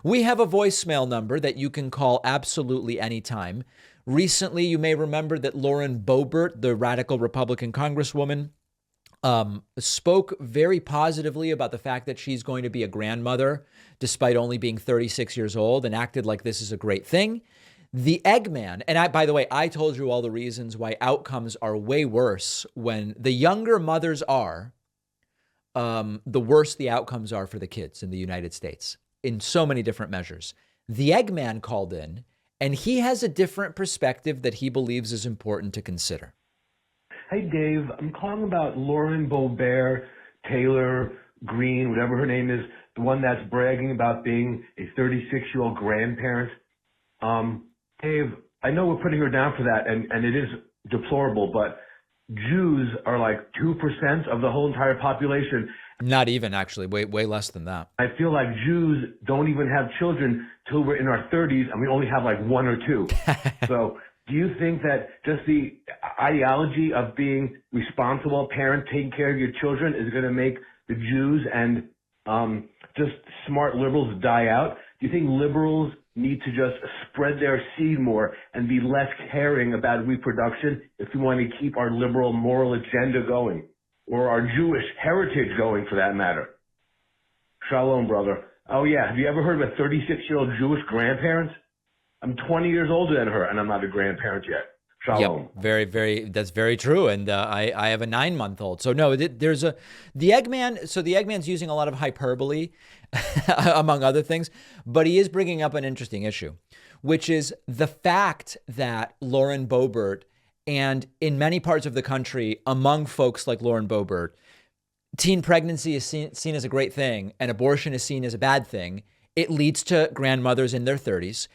We have a voicemail number that you can call absolutely anytime. Recently, you may remember that Lauren Boebert, the radical Republican congresswoman, spoke very positively about the fact that she's going to be a grandmother despite only being 36 years old, and acted like this is a great thing. The Eggman, and by the way, I told you all the reasons why outcomes are way worse when the younger mothers are, the worse the outcomes are for the kids in the United States in so many different measures. The Eggman called in, and he has a different perspective that he believes is important to consider. Hey, Dave, I'm calling about Lauren Boebert, Taylor, Green, whatever her name is, the one that's bragging about being a 36-year-old grandparent. Dave, I know we're putting her down for that, and it is deplorable, but Jews are like 2% of the whole entire population. Not even, actually, way less than that. I feel like Jews don't even have children till we're in our 30s, and we only have like one or two. So do you think that just the ideology of being responsible parent, taking care of your children, is going to make the Jews and just smart liberals die out? Do you think liberals need to just spread their seed more and be less caring about reproduction if we want to keep our liberal moral agenda going, or our Jewish heritage going for that matter? Shalom, brother. Oh yeah, have you ever heard of a 36-year-old Jewish grandparent? I'm 20 years older than her and I'm not a grandparent yet. Shalom. Yep, that's very true. And I have a 9-month-old. So no, the Eggman, so the Eggman's using a lot of hyperbole, among other things, but he is bringing up an interesting issue, which is the fact that Lauren Boebert, and in many parts of the country, among folks like Lauren Boebert, teen pregnancy is seen as a great thing and abortion is seen as a bad thing. It leads to grandmothers in their 30s.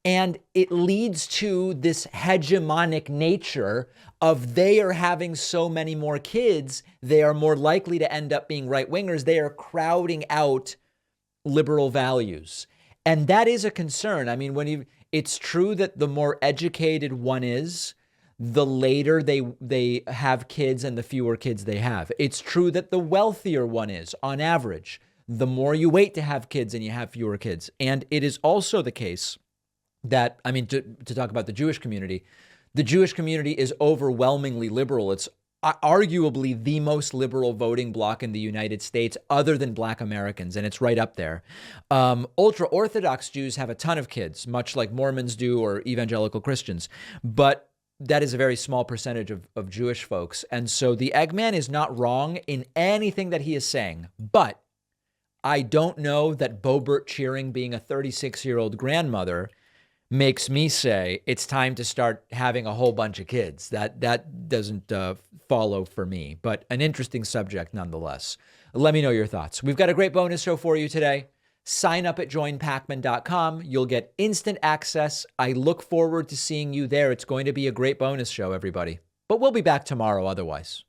And it leads to this hegemonic nature of they are having so many more kids, they are more likely to end up being right-wingers. They are crowding out liberal values. And that is a concern. I mean, it's true that the more educated one is, the later they have kids and the fewer kids they have. It's true that the wealthier one is, on average, the more you wait to have kids and you have fewer kids. And it is also the case that, I mean, to talk about the Jewish community is overwhelmingly liberal. It's arguably the most liberal voting bloc in the United States, other than Black Americans, and it's right up there. Ultra-Orthodox Jews have a ton of kids, much like Mormons do or evangelical Christians, but that is a very small percentage of Jewish folks. And so the Eggman is not wrong in anything that he is saying, but I don't know that Boebert cheering being a 36-year-old grandmother makes me say it's time to start having a whole bunch of kids. That doesn't follow for me, but an interesting subject nonetheless. Let me know your thoughts. We've got a great bonus show for you today. Sign up at joinpacman.com. You'll get instant access. I look forward to seeing you there. It's going to be a great bonus show, everybody. But we'll be back tomorrow otherwise.